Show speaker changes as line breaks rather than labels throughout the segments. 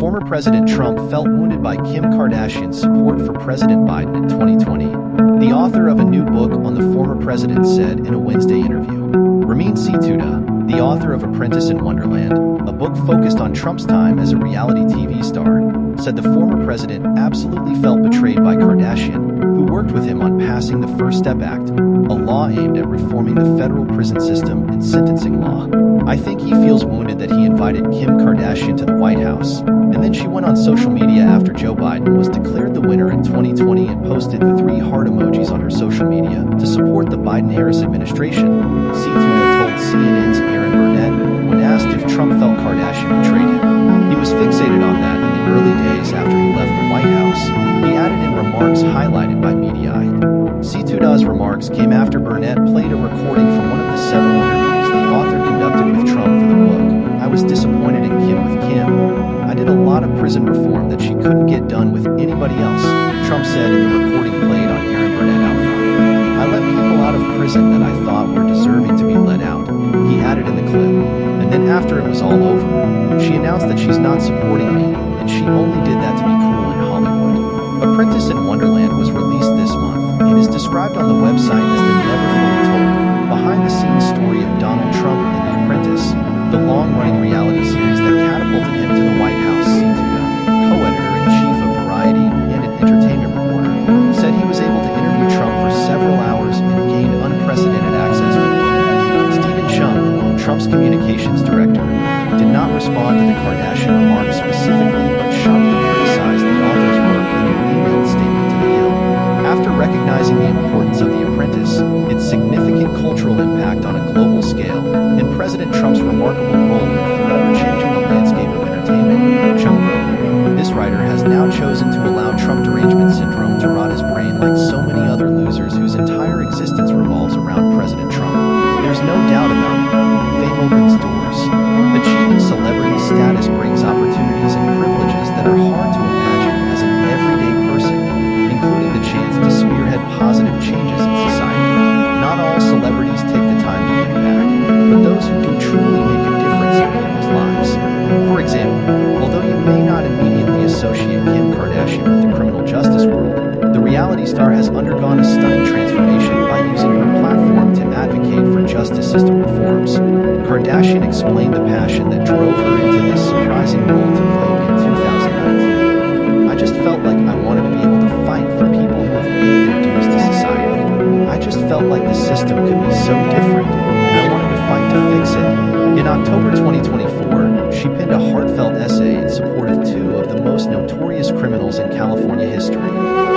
Former President Trump felt wounded by Kim Kardashian's support for President Biden in 2020. The author of a new book on the former president said in a Wednesday interview. Ramin Situda, the author of Apprentice in Wonderland, a book focused on Trump's time as a reality TV star, said the former president absolutely felt betrayed by Kardashian, who worked with him on passing the First Step Act, a law aimed at reforming the federal prison system and sentencing law. I think he feels wounded that he invited Kim Kardashian to the White House, and then she went on social media after Joe Biden was declared the winner in 2020 and posted 3 heart emojis on her social media to support the Biden-Harris administration, Situda told CNN's Aaron Burnett when asked if Trump felt Kardashian betrayed him. He was fixated on that in the early days after he left the White House, he added in remarks highlighted by Mediaite. Situda's remarks came after Burnett played a recording from one of the several interviews the author conducted with Trump for the book. I was disappointed in Kim with Kim. I did a lot of prison reform that she couldn't get done with anybody else, Trump said in the recording played on Aaron Burnett out front. I let people out of prison that I thought were deserving to be let out, he added in the clip. And then after it was all over, she announced that she's not supporting me, and she only did that to be cool in Hollywood. Apprentice in Wonderland was released this month and is described on the website as the never fully told, behind-the-scenes story of Donald Trump and The Apprentice, the long-running reality series that catapulted him to the White House. Situda, co-editor-in-chief of Variety and an entertainment reporter, said he was able to interview Trump for several hours and gained unprecedented access for the book. Stephen Chung, Trump's communications director, did not respond to the Kardashian remarks specifically but sharply criticized the author's work in an emailed statement to The Hill. After recognizing the importance of The Apprentice, its significant cultural impact on a global scale, and President Trump's remarkable role in forever changing the landscape of entertainment, Chung wrote, "This writer has now chosen to allow Trump derangement syndrome to rot his brain like so many other losers whose entire existence revolves around President Trump. There's no doubt about it. Fame opens doors. Achieving celebrity status brings opportunities and privileges that are hard to imagine as an everyday person, including the chance to spearhead positive changes in society. Not all celebrities take the time to give back, but those who do truly make a difference in people's lives. For example, although you may not immediately associate Kim Kardashian with the criminal justice world, the reality star has undergone a stunning transformation by using her platform to advocate for justice system reforms. Kardashian explained the passion that drove her into this surprising role to Vogue in 2019. "I just felt like I wanted to be able to fight for people who have paid their dues to society. I just felt like the system could be so different, and I wanted to fight to fix it." In October 2024, she penned a heartfelt essay in support of 2 of the most notorious criminals in California history,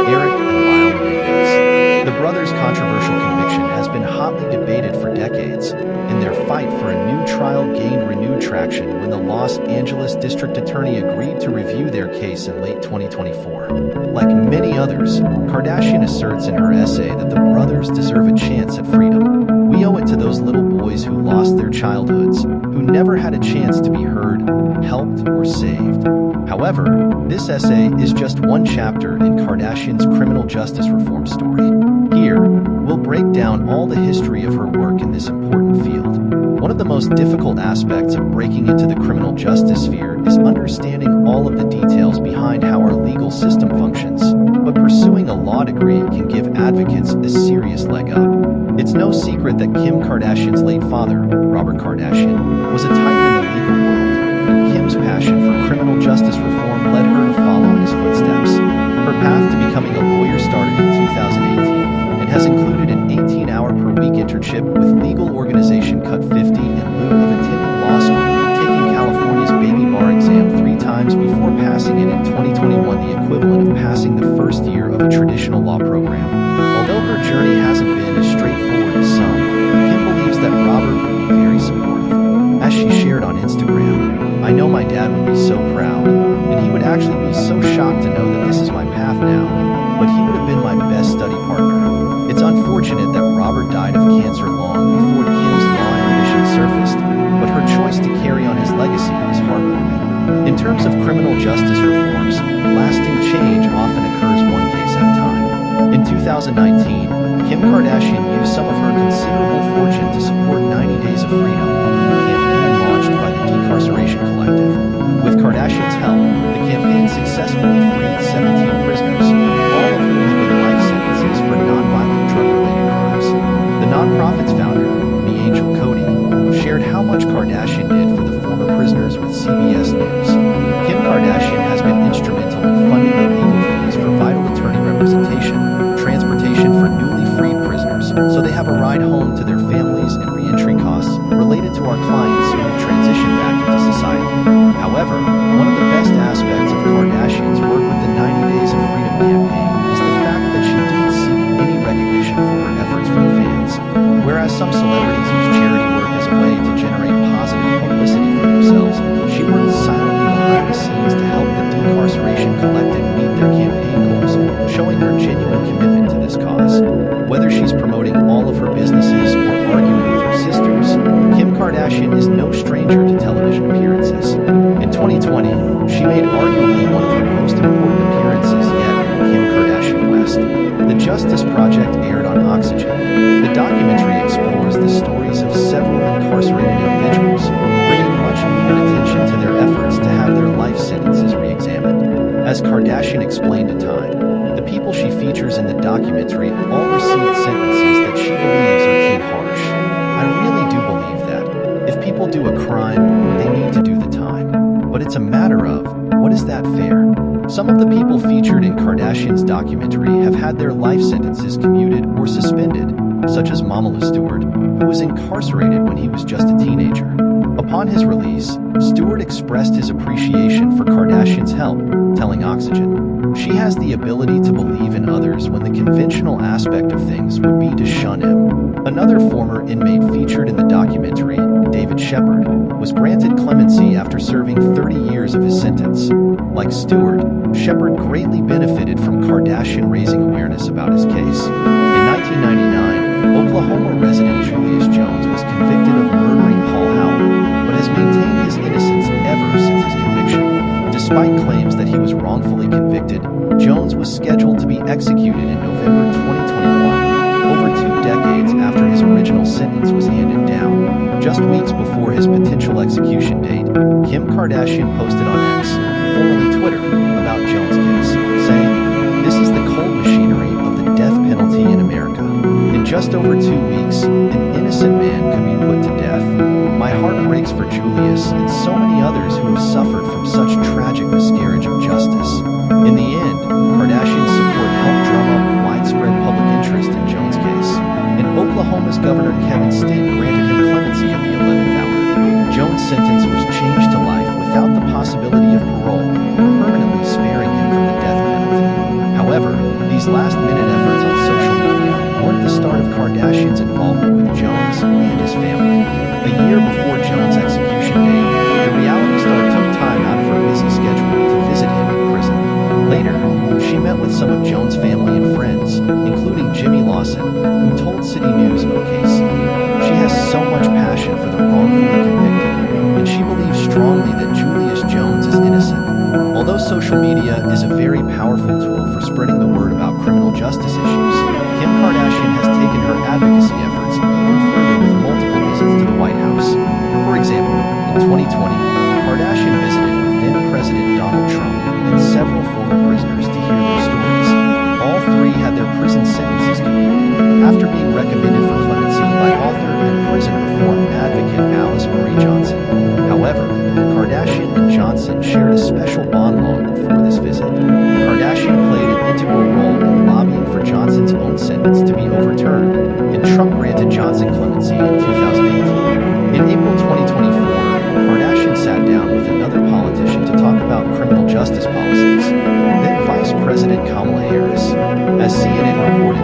Eric and Lyle Menendez. The brothers' controversial conviction has been hotly debated for decades, and their fight for a new trial gained renewed traction when the Los Angeles District Attorney agreed to review their case in late 2024. Like many others, Kardashian asserts in her essay that the brothers deserve a chance at freedom. "We owe it to those little boys who lost their childhoods, who never had a chance to be heard, helped, or saved." However, this essay is just one chapter in Kardashian's criminal justice reform story. Here, we'll break down all the history of her work in this important field. One of the most difficult aspects of breaking into the criminal justice sphere is understanding all of the details behind how our legal system functions, but pursuing a law degree can give advocates a serious leg up. It's no secret that Kim Kardashian's late father, Robert Kardashian, was a titan in the legal world. Kim's passion for criminal justice reform led her to follow in his footsteps. Her path to becoming a lawyer started in 2018 and has included an 18-hour-per-week internship with legal organization Cut 50 in lieu of attending law school, taking California's baby bar exam 3 times before passing it in 2021, the equivalent of passing the first year of a traditional law program. Although her journey hasn't been as straightforward as some, Kim believes that Robert would be very supportive. As she shared on Instagram, "I know my dad would be so proud, and he would actually be so shocked to know that this is my path now, but he would have been my best study partner." It's unfortunate that Robert died of cancer long before Kim's law ambition surfaced, but her choice to carry on his legacy is heartwarming. In terms of criminal justice reforms, lasting change often occurs one case at a time. In 2019, Kim Kardashian used some of her considerable fortune to support 90 Days of Freedom, a campaign launched by the Decarceration Collective. With Kardashian's help, the incarceration collected meet their campaign goals, showing her genuine commitment to this cause. Whether she's promoting all of her businesses or arguing with her sisters, Kim Kardashian is no stranger to television appearances. In 2020, she made arguably one of her most important appearances yet in Kim Kardashian West. The Justice Project aired on Oxygen. The documentary explores the stories of several incarcerated individuals, bringing much needed attention to their efforts to have their life sentences re-examined. As Kardashian explained to Time, the people she features in the documentary all received sentences that she believes are too harsh. I really do believe that. If people do a crime, they need to do the time. But it's a matter of, what is that fair? Some of the people featured in Kardashian's documentary have had their life sentences commuted or suspended, such as Mamalu Stewart, who was incarcerated when he was just a teenager. Upon his release, Stewart expressed his appreciation for Kardashian's help, telling Oxygen, "She has the ability to believe in others when the conventional aspect of things would be to shun him." Another former inmate featured in the documentary, David Shepard, was granted clemency after serving 30 years of his sentence. Like Stewart, Shepard greatly benefited from Kardashian raising awareness about his case. In 1999, Oklahoma resident Julius Jones was convicted of murdering Paul Howard, but has maintained his innocence ever since his conviction. Despite claims that he was wrongfully convicted, Jones was scheduled to be executed in November 2021, over 2 decades after his original sentence was handed down. Just weeks before his potential execution date, Kim Kardashian posted on X, formerly Twitter, about Jones' case, saying, "This is the cold machinery of the death penalty in America. In just over 2 weeks, an innocent man could be put to death. My heart breaks for Julius and so many others who have suffered from such tragic miscarriage of justice." In the end, Kardashian's support helped drum up widespread public interest in Jones' case, and Oklahoma's Governor Kevin Stitt granted him clemency at the 11th hour. Jones' sentence was changed to life without the possibility of parole, permanently sparing him from the death penalty. However, these last-minute efforts on social media weren't the start of Kardashian's involvement with Jones and his family. A year before Jones' execution date, the reality star took time out of her busy schedule to visit him in prison. Later, she met with some of Jones' family and friends, including Jimmy Lawson, who told City News of the case. She has so much passion for the wrongfully convicted, and she believes strongly that Julius Jones is innocent. Although social media is a very powerful tool for spreading the word about criminal justice issues, Kim Kardashian has taken her advocacy efforts even further with multiple visits to the White House. For example, in 2020, Kardashian visited with then-President Donald Trump and several former prisoners to hear their stories. All 3 had their prison sentences commuted after being recommended for clemency by author and prison reform advocate Alice Marie Johnson. However, Kardashian and Johnson shared a special bond long before this visit. Kardashian played an integral role in lobbying for Johnson's own sentence to be overturned, and Trump granted Johnson clemency in 2018. In April 2024, Kardashian sat down with another politician to talk about criminal justice policies, then Vice President Kamala Harris. As CNN reported,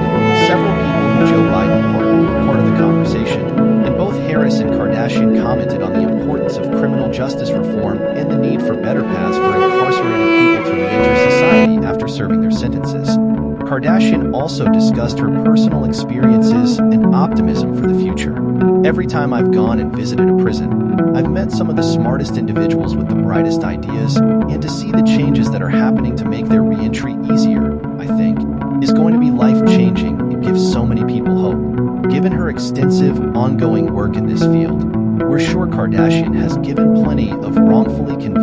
several people who Joe Biden pardoned were part of the conversation, and both Harris and Kardashian commented on the importance of criminal justice reform and the need for better paths for incarcerated people to re-enter society after serving their sentences. Kardashian also discussed her personal experiences and optimism for the future. "Every time I've gone and visited a prison, I've met some of the smartest individuals with the brightest ideas, and to see the changes that are happening to make their re-entry easier, I think, is going to be life-changing and give so many people hope." Given her extensive, ongoing work in this field, we're sure Kardashian has given plenty of wrongfully convicted